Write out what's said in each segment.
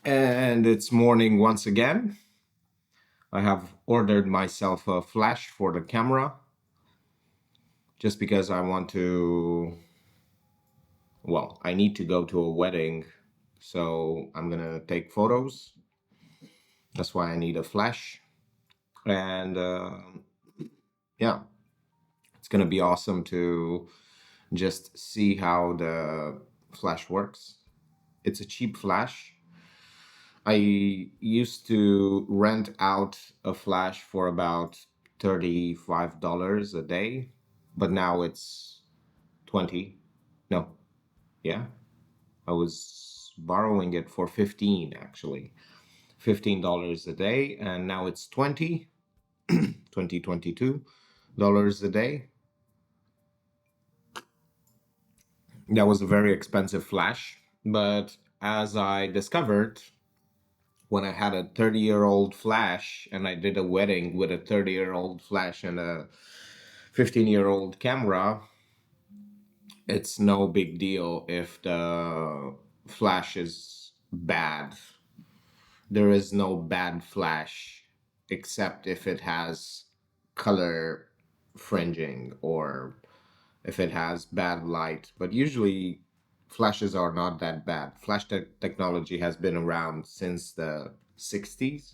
And it's morning once again. I have ordered myself a flash for the camera just because I want to, well, I need to go to a wedding. So I'm going to take photos. That's why I need a flash. And yeah, it's going to be awesome to just see how the flash works. It's a cheap flash. I used to rent out a flash for about $35 a day, but now it's 20. No, yeah. I was borrowing it for 15 actually. $15 a day and now it's 2022 dollars a day. That was a very expensive flash, but as I discovered when I had a 30-year-old flash and I did a wedding with a 30-year-old flash and a 15-year-old camera, it's no big deal if the flash is bad. There is no bad flash except if it has color fringing or if it has bad light. But usually flashes are not that bad. Technology has been around since the 60s,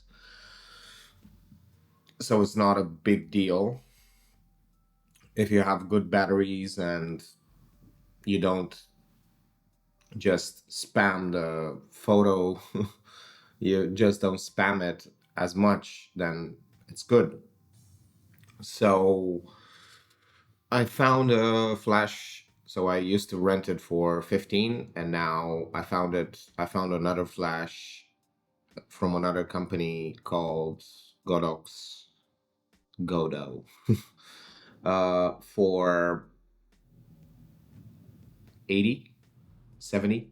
so it's not a big deal if you have good batteries and you don't just spam the photo. You just don't spam it as much, then it's good. So I found a flash. So I used to rent it for 15 and now I found another flash from another company called Godox Godo for 80, 70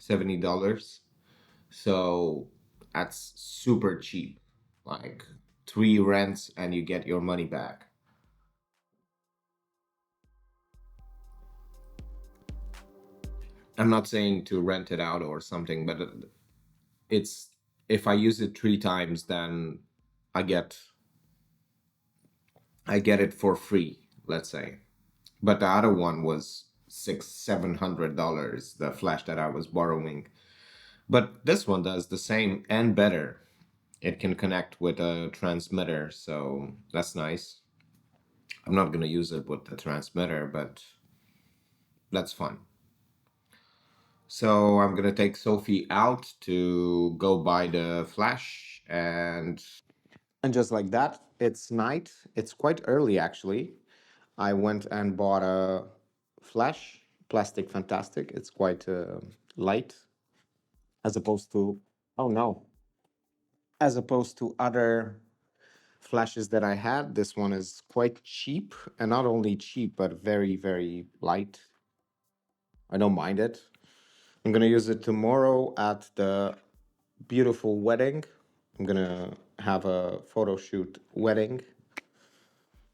$70. So that's super cheap. Like three rents and you get your money back. I'm not saying to rent it out or something, but it's if I use it three times, then I get I get it for free, let's say. But the other one was $700, the flash that I was borrowing. But this one does the same and better. It can connect with a transmitter, so that's nice. I'm not gonna use it with the transmitter, but that's fun. So I'm gonna take Sophie out to go buy the flash and just like that, it's night. It's quite early actually. I went and bought a flash, plastic fantastic. It's quite light as opposed to oh no, as opposed to other flashes that I had. This one is quite cheap and not only cheap but very very light. I don't mind it. I'm gonna use it tomorrow at the beautiful wedding. I'm gonna have a photo shoot wedding,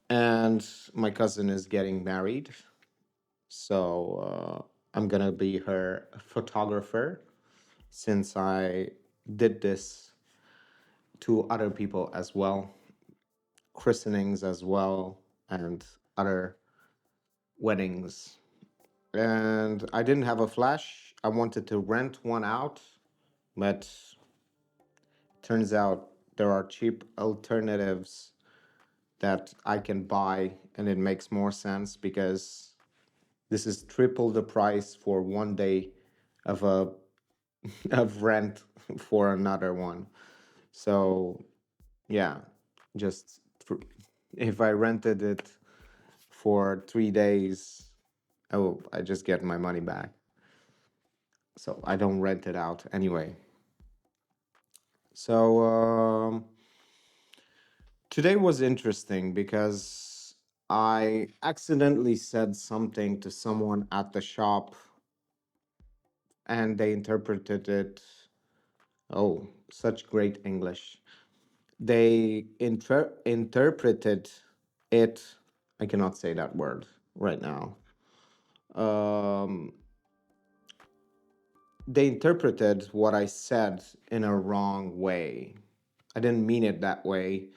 and my cousin is getting married, so I'm gonna be her photographer since I did this to other people as well, christenings as well, and other weddings. And I didn't have a flash. I wanted to rent one out, but turns out there are cheap alternatives that I can buy, and it makes more sense because this is triple the price for one day of a of rent for another one. So yeah, just if I rented it for 3 days, oh, I just get my money back. So I don't rent it out anyway. So today was interesting because I accidentally said something to someone at the shop and they interpreted it. Oh, such great English. They interpreted it. I cannot say that word right now. Um, they interpreted what I said in a wrong way. I didn't mean it that way,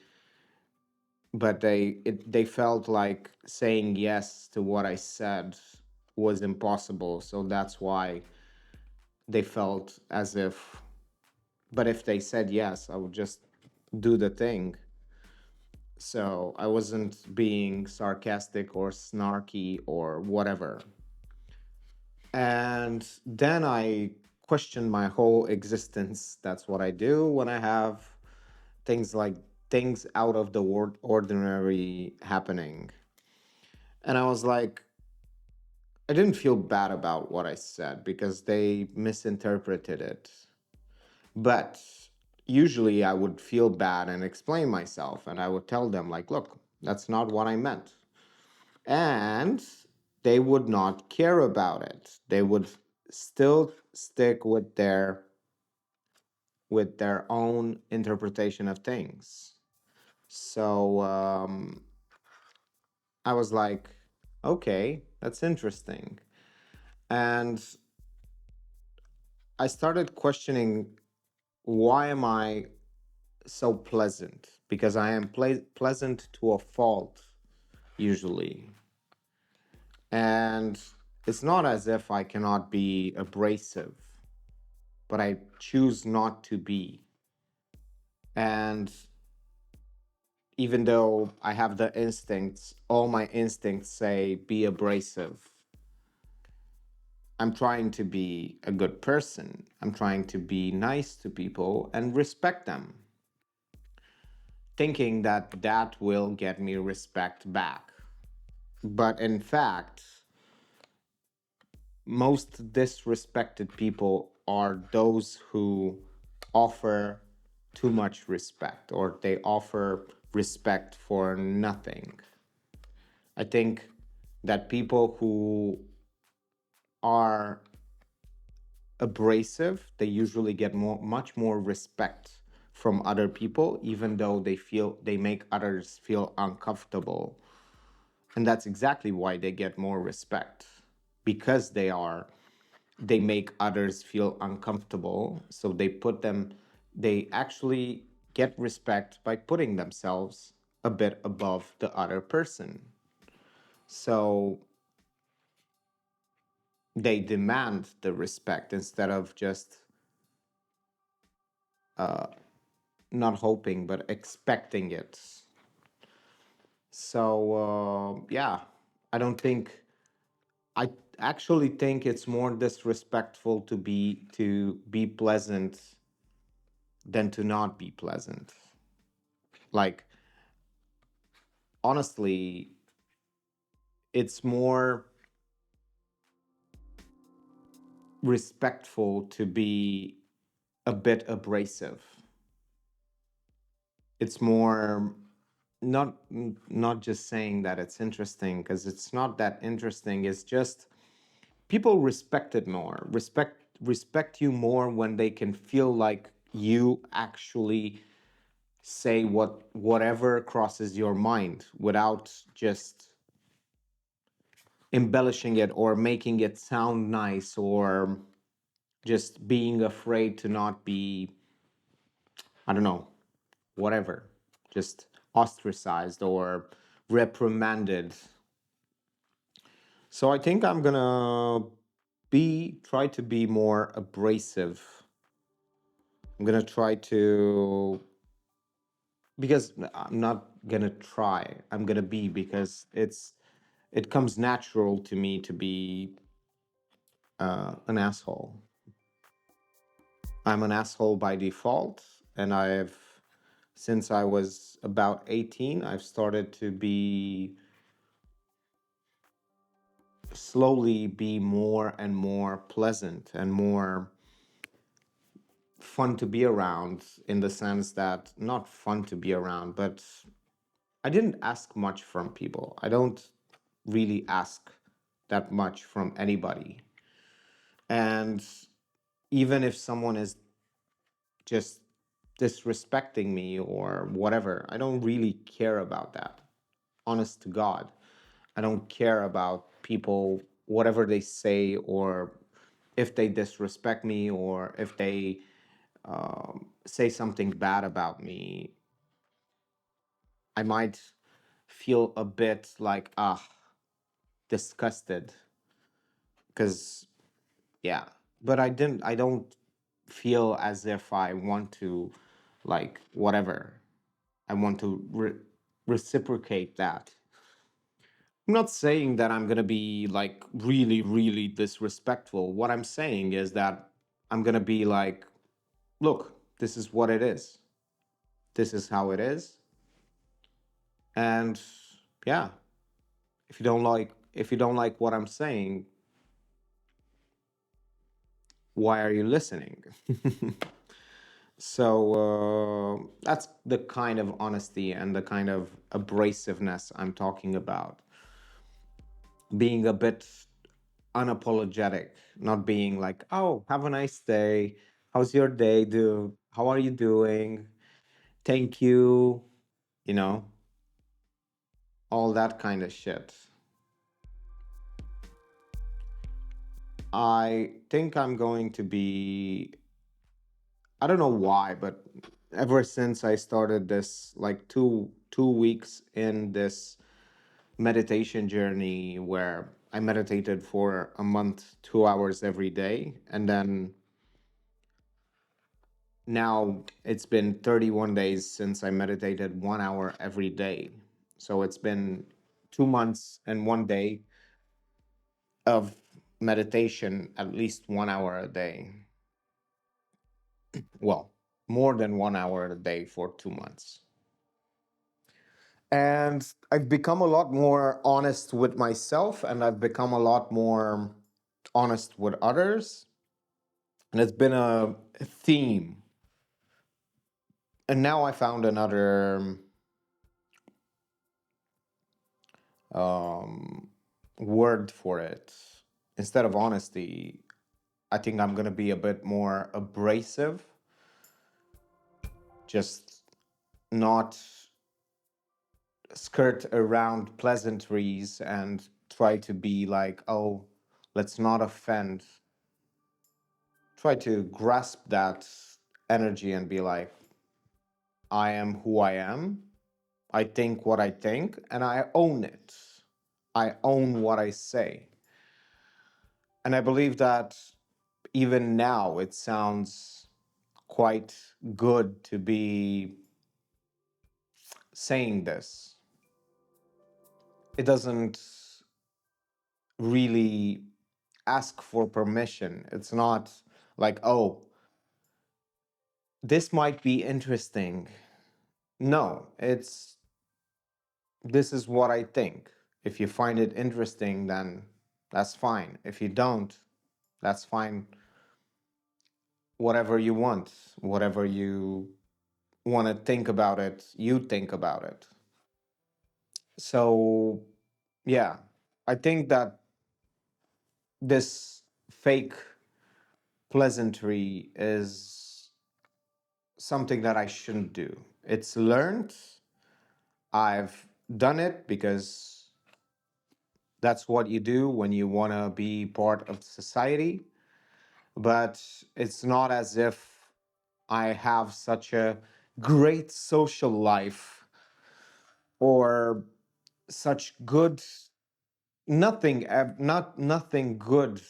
but they felt like saying yes to what I said was impossible. So that's why they felt as if, but if they said yes, I would just do the thing. So I wasn't being sarcastic or snarky or whatever. And then I questioned my whole existence. That's what I do when I have things like things out of the ordinary happening. And I was like, I didn't feel bad about what I said because they misinterpreted it. But usually I would feel bad and explain myself, and I would tell them, like, look, that's not what I meant. And they would not care about it. They would still stick with their own interpretation of things. So I was like, okay, that's interesting. And I started questioning, why am I so pleasant? Because I am pleasant to a fault, usually. And it's not as if I cannot be abrasive, but I choose not to be. And even though I have the instincts, all my instincts say be abrasive. I'm trying to be a good person. I'm trying to be nice to people and respect them, thinking that that will get me respect back. But in fact, most disrespected people are those who offer too much respect, or they offer respect for nothing. I think that people who are abrasive, they usually get much more respect from other people, even though they make others feel uncomfortable. And that's exactly why they get more respect, because they make others feel uncomfortable. So they actually get respect by putting themselves a bit above the other person. So they demand the respect instead of just not hoping but expecting it. So yeah, I don't think I actually think it's more disrespectful to be pleasant than to not be pleasant. Like, honestly, it's more respectful to be a bit abrasive. It's more not just saying that it's interesting, because it's not that interesting. It's just people respect it more. Respect you more when they can feel like you actually say whatever crosses your mind without just embellishing it or making it sound nice, or just being afraid to not be, I don't know, whatever, just ostracized or reprimanded. So I think I'm gonna be try to be more abrasive. I'm gonna try to, because I'm not gonna try. I'm gonna be, because it comes natural to me to be an asshole. I'm an asshole by default, and since I was about 18, I've started to slowly be more and more pleasant and more fun to be around, in the sense that, not fun to be around, but I didn't ask much from people. I don't really ask that much from anybody. And even if someone is just disrespecting me or whatever, I don't really care about that. Honest to God, I don't care about people, whatever they say, or if they disrespect me or if they say something bad about me, I might feel a bit like, disgusted. Because, yeah. But I don't feel as if I want to, like, whatever. I want to reciprocate that. I'm not saying that I'm going to be like really, really disrespectful. What I'm saying is that I'm going to be like, look, this is what it is. This is how it is. And yeah, if you don't like what I'm saying, why are you listening? So that's the kind of honesty and the kind of abrasiveness I'm talking about. Being a bit unapologetic, not being like, oh, have a nice day. How's your day, dude? How are you doing? Thank you. You know, all that kind of shit. I think I'm going to be, I don't know why, but ever since I started this, like two weeks in this meditation journey where I meditated for a month, 2 hours every day, and then now it's been 31 days since I meditated 1 hour every day. So it's been 2 months and 1 day of meditation, at least 1 hour a day. Well, more than 1 hour a day for 2 months. And I've become a lot more honest with myself, and I've become a lot more honest with others. And it's been a theme. And now I found another um, word for it. Instead of honesty, I think I'm going to be a bit more abrasive, just not skirt around pleasantries and try to be like, oh, let's not offend. Try to grasp that energy and be like, I am who I am. I think what I think, and I own it. I own what I say. And I believe that even now it sounds quite good to be saying this. It doesn't really ask for permission. It's not like, oh, this might be interesting. No, it's this is what I think. If you find it interesting, then that's fine. If you don't, that's fine. Whatever you want, whatever you want to think about it, you think about it. So, yeah, I think that this fake pleasantry is something that I shouldn't do. It's learned. I've done it because that's what you do when you want to be part of society. But it's not as if I have such a great social life or such good nothing good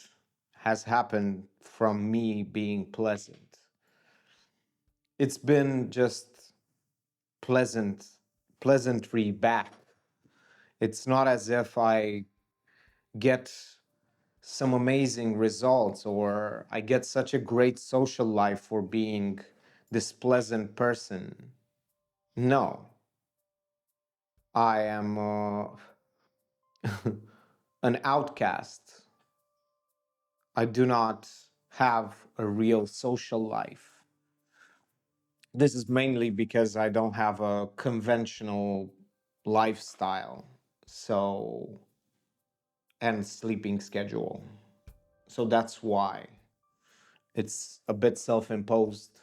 has happened from me being pleasant. It's been just pleasant pleasantry back. It's not as if I get some amazing results or I get such a great social life for being this pleasant person. No, I am an outcast. I do not have a real social life. This is mainly because I don't have a conventional lifestyle. So, and sleeping schedule. So that's why it's a bit self imposed,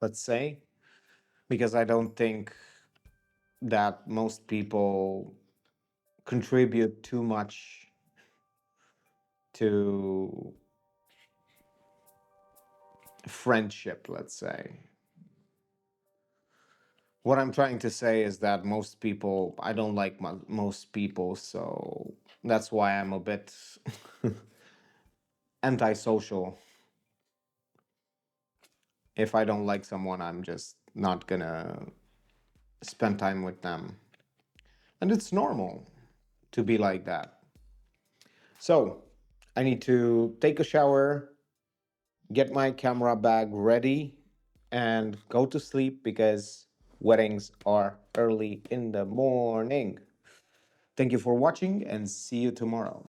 let's say, because I don't think that most people contribute too much to friendship, let's say. What I'm trying to say is that most people, I don't like most people, so that's why I'm a bit antisocial. If I don't like someone, I'm just not gonna spend time with them. And it's normal to be like that. So I need to take a shower, get my camera bag ready, and go to sleep because weddings are early in the morning. Thank you for watching and see you tomorrow.